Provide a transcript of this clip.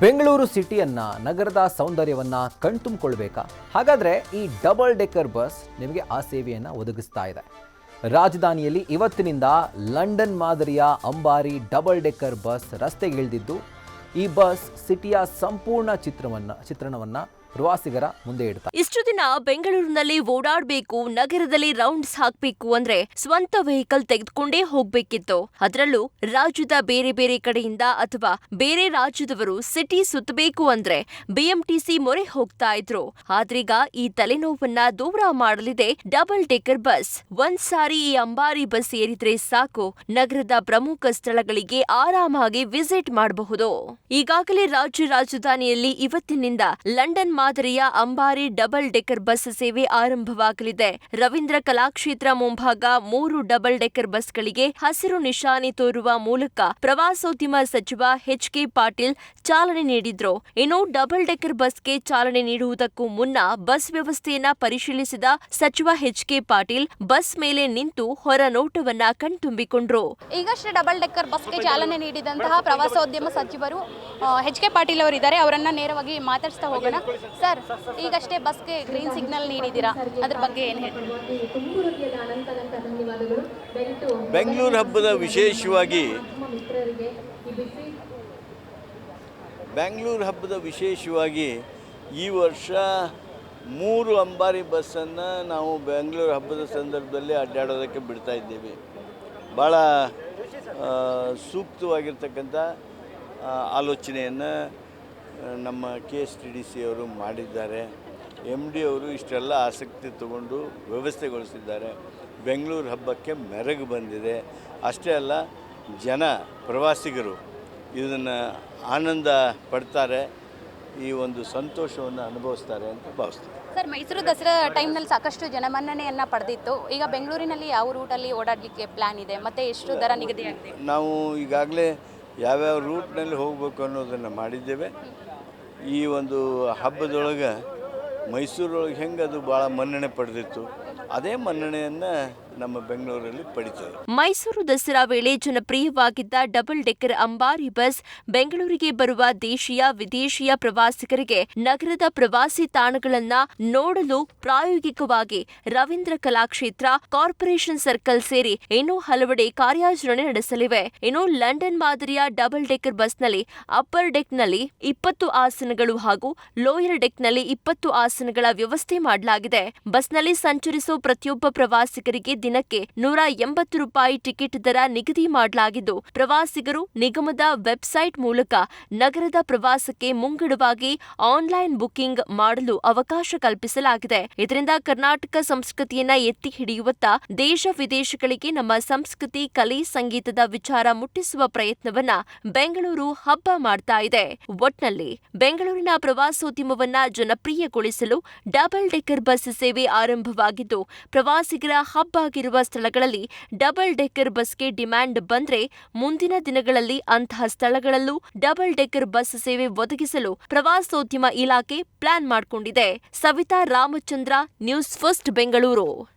ಬೆಂಗಳೂರು ಸಿಟಿಯನ್ನ ನಗರದ ಸೌಂದರ್ಯವನ್ನ ಕಣ್ತುಂಬಿಕೊಳ್ಬೇಕಾ? ಹಾಗಾದ್ರೆ ಈ ಡಬಲ್ ಡೆಕ್ಕರ್ ಬಸ್ ನಿಮಗೆ ಆ ಸೇವೆಯನ್ನ ಒದಗಿಸ್ತಾ ಇದೆ. ರಾಜಧಾನಿಯಲ್ಲಿ ಇವತ್ತಿನಿಂದ ಲಂಡನ್ ಮಾದರಿಯ ಅಂಬಾರಿ ಡಬಲ್ ಡೆಕ್ಕರ್ ಬಸ್ ರಸ್ತೆಗಿಳಿದಿದ್ದು, ಈ ಬಸ್ ಸಿಟಿಯ ಸಂಪೂರ್ಣ ಚಿತ್ರಣವನ್ನ ಪ್ರವಾಸಿಗರ ಮುಂದೆ ಇಡ್ತಾ. ಇಷ್ಟು ದಿನ ಬೆಂಗಳೂರಿನಲ್ಲಿ ಓಡಾಡಬೇಕು, ನಗರದಲ್ಲಿ ರೌಂಡ್ಸ್ ಹಾಕಬೇಕು ಅಂದ್ರೆ ಸ್ವಂತ ವೆಹಿಕಲ್ ತೆಗೆದುಕೊಂಡೇ ಹೋಗ್ಬೇಕಿತ್ತು. ಅದರಲ್ಲೂ ರಾಜ್ಯದ ಬೇರೆ ಬೇರೆ ಕಡೆಯಿಂದ ಅಥವಾ ಬೇರೆ ರಾಜ್ಯದವರು ಸಿಟಿ ಸುತ್ತಬೇಕು ಅಂದ್ರೆ ಬಿಎಂಟಿಸಿ ಮೊರೆ ಹೋಗ್ತಾ ಇದ್ರು. ಆದ್ರೀಗ ಈ ತಲೆನೋವನ್ನ ದೂರ ಮಾಡಲಿದೆ ಡಬಲ್ ಡೆಕ್ಕರ್ ಬಸ್. ಒಂದ್ಸಾರಿ ಈ ಅಂಬಾರಿ ಬಸ್ ಏರಿದ್ರೆ ಸಾಕು, ನಗರದ ಪ್ರಮುಖ ಸ್ಥಳಗಳಿಗೆ ಆರಾಮಾಗಿ ವಿಸಿಟ್ ಮಾಡಬಹುದು. ಈಗಾಗಲೇ ರಾಜ್ಯ ರಾಜಧಾನಿಯಲ್ಲಿ ಇವತ್ತಿನಿಂದ ಲಂಡನ್ ಮಾದರಿಯ ಅಂಬಾರಿ ಡಬಲ್ ಡೆಕ್ಕರ್ ಬಸ್ ಸೇವೆ ಆರಂಭವಾಗಲಿದೆ. ರವೀಂದ್ರ ಕಲಾಕ್ಷೇತ್ರ ಮುಂಭಾಗ 3 ಡಬಲ್ ಡೆಕ್ಕರ್ ಬಸ್ಗಳಿಗೆ ಹಸಿರು ನಿಶಾನೆ ತೋರುವ ಮೂಲಕ ಪ್ರವಾಸೋದ್ಯಮ ಸಚಿವ ಎಚ್.ಕೆ. ಪಾಟೀಲ್ ಚಾಲನೆ ನೀಡಿದ್ರು. ಇನ್ನು ಡಬಲ್ ಡೆಕ್ಕರ್ ಬಸ್ಗೆ ಚಾಲನೆ ನೀಡುವುದಕ್ಕೂ ಮುನ್ನ ಬಸ್ ವ್ಯವಸ್ಥೆಯನ್ನ ಪರಿಶೀಲಿಸಿದ ಸಚಿವ ಎಚ್.ಕೆ. ಪಾಟೀಲ್ ಬಸ್ ಮೇಲೆ ನಿಂತು ಹೊರ ನೋಟವನ್ನ ಕಣ್ತುಂಬಿಕೊಂಡ್ರು. ಈಗಷ್ಟೇ ಡಬಲ್ ಡೆಕ್ಕರ್ ಬಸ್ಗೆ ಚಾಲನೆ ನೀಡಿದಂತಹ ಪ್ರವಾಸೋದ್ಯಮ ಸಚಿವರು ಎಚ್.ಕೆ. ಪಾಟೀಲ್ ಅವರಿದ್ದಾರೆ. ಅವರನ್ನ ನೇರವಾಗಿ ಮಾತಾಡಿಸ್ತಾ ಹೋಗೋಣ. ಸರ್, ಈಗಷ್ಟೇ ಬಸ್ಗೆ ಗ್ರೀನ್ ಸಿಗ್ನಲ್ ನೀಡಿದ್ದೀರಾ, ಅದ್ರ ಬಗ್ಗೆ ಏನು ಹೇಳ್ತೀರಿ? ಬೆಂಗಳೂರು ಹಬ್ಬದ ವಿಶೇಷವಾಗಿ ಈ ವರ್ಷ 3 ಅಂಬಾರಿ ಬಸ್ಸನ್ನು ನಾವು ಬೆಂಗಳೂರು ಹಬ್ಬದ ಸಂದರ್ಭದಲ್ಲಿ ಅಡ್ಡಾಡೋದಕ್ಕೆ ಬಿಡ್ತಾ ಇದ್ದೀವಿ. ಭಾಳ ಸೂಕ್ತವಾಗಿರ್ತಕ್ಕಂಥ ಆಲೋಚನೆಯನ್ನು ನಮ್ಮ KSTDC ಅವರು ಮಾಡಿದ್ದಾರೆ. MD ಅವರು ಇಷ್ಟೆಲ್ಲ ಆಸಕ್ತಿ ತಗೊಂಡು ವ್ಯವಸ್ಥೆಗೊಳಿಸಿದ್ದಾರೆ. ಬೆಂಗಳೂರು ಹಬ್ಬಕ್ಕೆ ಮೆರಗು ಬಂದಿದೆ. ಅಷ್ಟೇ ಅಲ್ಲ, ಪ್ರವಾಸಿಗರು ಇದನ್ನು ಆನಂದ ಪಡ್ತಾರೆ, ಈ ಒಂದು ಸಂತೋಷವನ್ನು ಅನುಭವಿಸ್ತಾರೆ ಅಂತ ಭಾವಿಸ್ತಾರೆ. ಸರ್, ಮೈಸೂರು ದಸರಾ ಟೈಮ್ನಲ್ಲಿ ಸಾಕಷ್ಟು ಜನಮನ್ನಣೆಯನ್ನು ಪಡೆದಿತ್ತು. ಈಗ ಬೆಂಗಳೂರಿನಲ್ಲಿ ಯಾವ ರೂಟಲ್ಲಿ ಓಡಾಡಲಿಕ್ಕೆ ಪ್ಲ್ಯಾನ್ ಇದೆ ಮತ್ತು ಎಷ್ಟು ದರ ನಿಗದಿ ಆಗಿದೆ? ನಾವು ಈಗಾಗಲೇ ಯಾವ್ಯಾವ ರೂಟ್ನಲ್ಲಿ ಹೋಗಬೇಕು ಅನ್ನೋದನ್ನು ಮಾಡಿದ್ದೇವೆ. ಈ ಒಂದು ಹಬ್ಬದೊಳಗೆ ಮೈಸೂರೊಳಗೆ ಹೆಂಗೆ ಅದು ಭಾಳ ಮನ್ನಣೆ ಪಡೆದಿತ್ತು, ಅದೇ ಮನ್ನಣೆಯನ್ನು ನಮ್ಮ ಬೆಂಗಳೂರಲ್ಲಿ ಪಡಿತದೆ. ಮೈಸೂರು ದಸರಾ ವೇಳೆ ಜನಪ್ರಿಯವಾಗಿದ್ದ ಡಬಲ್ ಡೆಕ್ಕರ್ ಅಂಬಾರಿ ಬಸ್ ಬೆಂಗಳೂರಿಗೆ ಬರುವ ದೇಶೀಯ ವಿದೇಶಿಯ ಪ್ರವಾಸಿಗರಿಗೆ ನಗರದ ಪ್ರವಾಸಿ ತಾಣಗಳನ್ನ ನೋಡಲು ಪ್ರಾಯೋಗಿಕವಾಗಿ ರವೀಂದ್ರ ಕಲಾಕ್ಷೇತ್ರ, ಕಾರ್ಪೊರೇಷನ್ ಸರ್ಕಲ್ ಸೇರಿ ಇನ್ನೂ ಹಲವೆಡೆ ಕಾರ್ಯಾಚರಣೆ ನಡೆಸಲಿವೆ. ಇನ್ನು ಲಂಡನ್ ಮಾದರಿಯ ಡಬಲ್ ಡೆಕ್ಕರ್ ಬಸ್ನಲ್ಲಿ ಅಪ್ಪರ್ ಡೆಕ್ನಲ್ಲಿ 20 ಆಸನಗಳು ಹಾಗೂ ಲೋಯರ್ ಡೆಕ್ನಲ್ಲಿ 20 ಆಸನಗಳ ವ್ಯವಸ್ಥೆ ಮಾಡಲಾಗಿದೆ. ಬಸ್ನಲ್ಲಿ ಸಂಚರಿಸುವ ಪ್ರತಿಯೊಬ್ಬ ಪ್ರವಾಸಿಗರಿಗೆ ದಿನಕ್ಕೆ ₹180 ಟಿಕೆಟ್ ದರ ನಿಗದಿ ಮಾಡಲಾಗಿದ್ದು, ಪ್ರವಾಸಿಗರು ನಿಗಮದ ವೆಬ್ಸೈಟ್ ಮೂಲಕ ನಗರದ ಪ್ರವಾಸಕ್ಕೆ ಮುಂಗಡವಾಗಿ ಆನ್ಲೈನ್ ಬುಕಿಂಗ್ ಮಾಡಲು ಅವಕಾಶ ಕಲ್ಪಿಸಲಾಗಿದೆ. ಇದರಿಂದ ಕರ್ನಾಟಕ ಸಂಸ್ಕೃತಿಯನ್ನ ಎತ್ತಿ ಹಿಡಿಯುವತ್ತ ದೇಶ ವಿದೇಶಗಳಿಗೆ ನಮ್ಮ ಸಂಸ್ಕೃತಿ, ಕಲೆ, ಸಂಗೀತದ ವಿಚಾರ ಮುಟ್ಟಿಸುವ ಪ್ರಯತ್ನವನ್ನ ಬೆಂಗಳೂರು ಹಬ್ಬ ಮಾಡ್ತಾ ಇದೆ. ಒಟ್ನಲ್ಲಿ ಬೆಂಗಳೂರಿನ ಪ್ರವಾಸೋದ್ಯಮವನ್ನ ಜನಪ್ರಿಯಗೊಳಿಸಲು ಡಬಲ್ ಡೆಕ್ಕರ್ ಬಸ್ ಸೇವೆ ಆರಂಭವಾಗಿದ್ದು, ಪ್ರವಾಸಿಗರ ಹಬ್ಬ ಆಗಿರುವ ಸ್ಥಳಗಳಲ್ಲಿ ಡಬಲ್ ಡೆಕ್ಕರ್ ಬಸ್ಗೆ ಡಿಮ್ಯಾಂಡ್ ಬಂದ್ರೆ ಮುಂದಿನ ದಿನಗಳಲ್ಲಿ ಅಂತಹ ಸ್ಥಳಗಳಲ್ಲೂ ಡಬಲ್ ಡೆಕ್ಕರ್ ಬಸ್ ಸೇವೆ ಒದಗಿಸಲು ಪ್ರವಾಸೋದ್ಯಮ ಇಲಾಖೆ ಪ್ಲಾನ್ ಮಾಡಿಕೊಂಡಿದೆ. Savita Ramachandra, news first, Bengaluru.